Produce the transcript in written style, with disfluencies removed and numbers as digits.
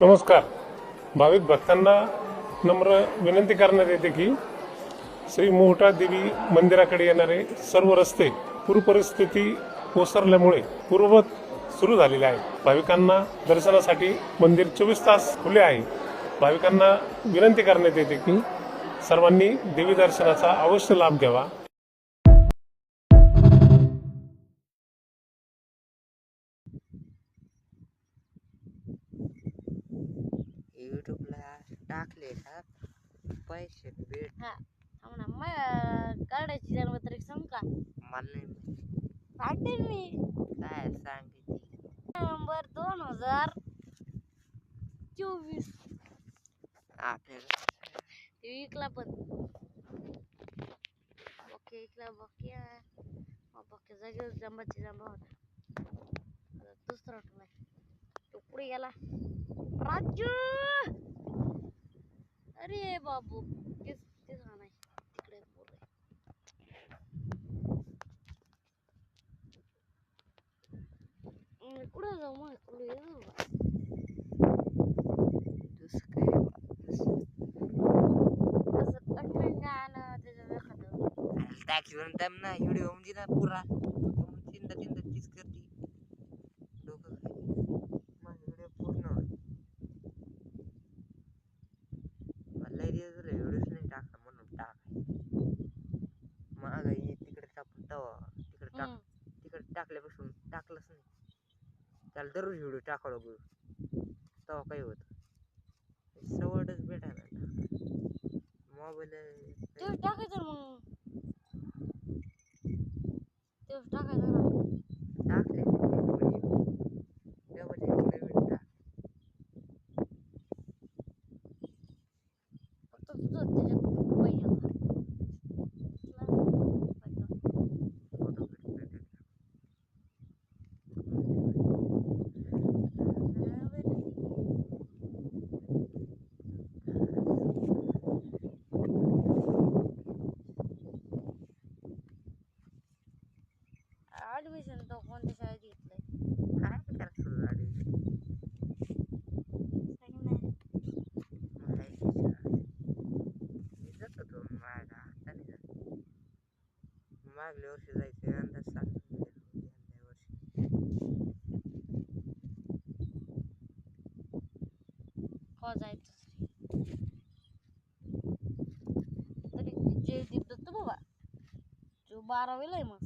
नमस्कार. भाविक भक्तांना नम्र विनंती करण्यात येते की श्री मोहटा देवी मंदिराकडे येणारे सर्व रस्ते पूरपरिस्थिती ओसरल्यामुळे पूर्ववत सुरू झालेले आहे. भाविकांना दर्शनासाठी मंदिर 24 तास खुले आहे. भाविकांना विनंती करण्यात येते की सर्वांनी देवी दर्शनाचा अवश्य लाभ घ्यावा. यूट्यूबला टाकले का पैसे भेट हा हो ना मग काढायची जन्मतारीख सांग का मला नाही माहिती. सांगते मी काय सांगितली नोव्हेंबर 2024 आपल्याला विकला पण ओके इकला बक्या बक्या जागेवर जंबाची जंबा होता. आता दुसरा टोला तो पुढे गेला राजू. अरे बाबू तेच तेच हा नाही तिकडे पोर कुठं जाऊ मग कुठे जाऊ दुसरं काय असं टाकलं गाणं त्याचं एखादं टाकलं दम ना व्हिडिओ म्हणजे ना पुरा चिंता चिंता तीच करते डोकं मग व्हिडिओ पूर्ण होत. मला व्हिडिओच नाही टाकला म्हणून टाक मग तिकडे टाकून तिकडे टाक तिकडे टाकल्यापासून टाकलंच नाही. त्याला दररोज व्हिडिओ टाकावं लागू तेव्हा काही होत सवडच भेटायला मोबाईल तेच टाकायचं मग तेच टाकायचं ना टाकले डबल नवीन टाक फक्त तुझं त्याच्यात पाहिजे होता फोटो भेटले ऍडमिशन तो कोणत्या शाळेत घेतलंय काय करायचं गाडी सांग ना जात होतो माग हाताने जात मागल्या वर्षी जायचं यंदा सांग यंदा वर्षी हो जायचं तरी जयदीप दत्त बाबा जो 12वीला आहे मग